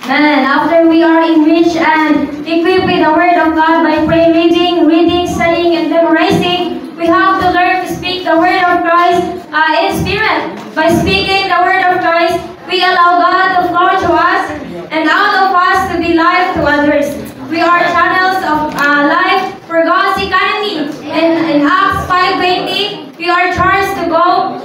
And after we are enriched and equipped with the Word of God by praying, reading, studying, and memorizing, we have to learn to speak the Word of Christ in spirit. By speaking the Word of Christ, we allow God to flow to us and out of us to be life to others. We are channels of life for God's economy. In Acts 5:20, we are charged to go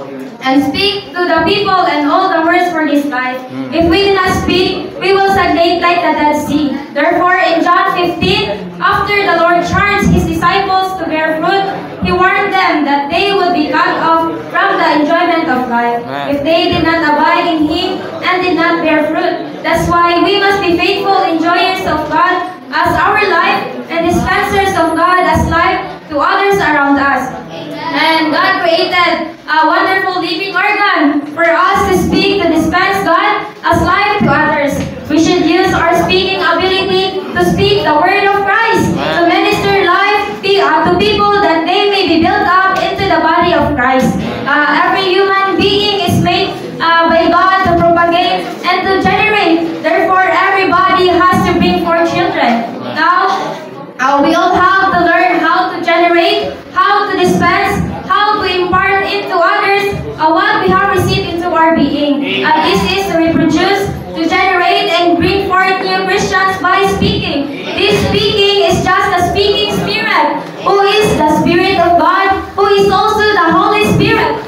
and speak to the people and all the words for this life. If we do not speak, we will stagnate like the Dead Sea. Therefore, in John 15, after the Lord charged His disciples to bear fruit, He warned them that they would be cut off from the enjoyment of life if they did not abide in Him and did not bear fruit. That's why we must be faithful enjoyers of God as our life and dispensers of God as life to others around us. And God created a wonderful living organ for us to speak, to dispense God as life to others. We should use our speaking ability to speak the word of Christ, to minister life to people that they may be built up into the body of Christ. Every human being is made by God to propagate and to generate. Therefore, everybody has to bring forth children. Now, we all have to learn how to generate, how to dispense, how to impart into others what we have received into our being. This is to reproduce, to generate, and bring forth new Christians by speaking. This speaking is just the speaking Spirit, who is the Spirit of God, who is also the Holy Spirit.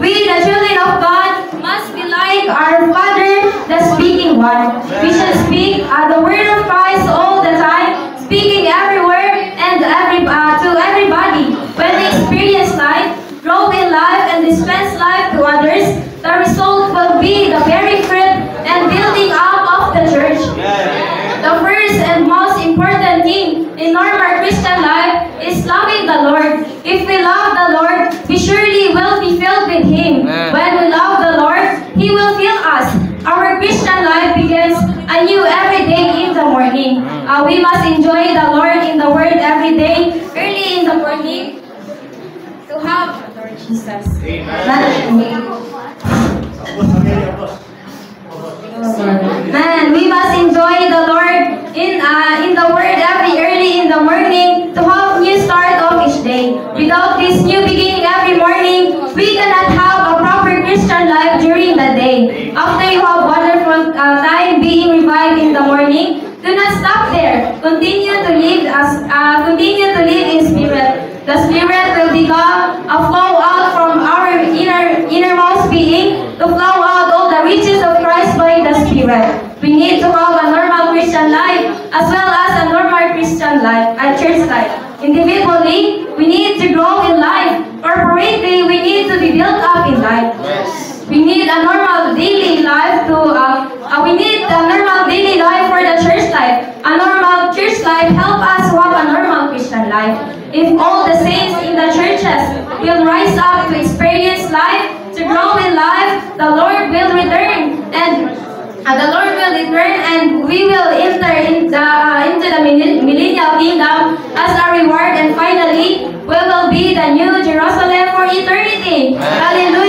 We, the children of God, must be like our Father, the speaking one. We should speak the word of Christ all the time, speaking everywhere and to everybody. When we experience life, grow in life, and dispense life to others, the result will be the very fruit and building up of the church. The first and most important thing in normal Christian life is loving the Lord. If we love the Lord, we surely will be filled with Him. When we love the Lord, He will fill us. Our Christian life begins anew every day in the morning. We must enjoy the Lord in the Word every day, early in the morning, to have the Lord Jesus. Man, we must enjoy the Lord in the Word every early in the morning to have new start of each day. Without this new beginning every morning, we cannot have a proper Christian life during the day. After you have wonderful time being revived in the morning, do not stop there. Continue to live in spirit. The Spirit will become a flow out from our innermost being to flow out all the riches of Christ by the Spirit. We need to have a normal Christian life as well as a normal Christian life, a church life. Individually, we need to grow in life. Corporately, we need to be built up in life. We need a normal daily life for the church life. A normal church life help us to have a normal Christian life. If all the saints in the churches will rise up to experience life, to grow in life, the Lord will return, and we will enter into the millennial kingdom as a reward, and finally we will be the new Jerusalem for eternity. Hallelujah.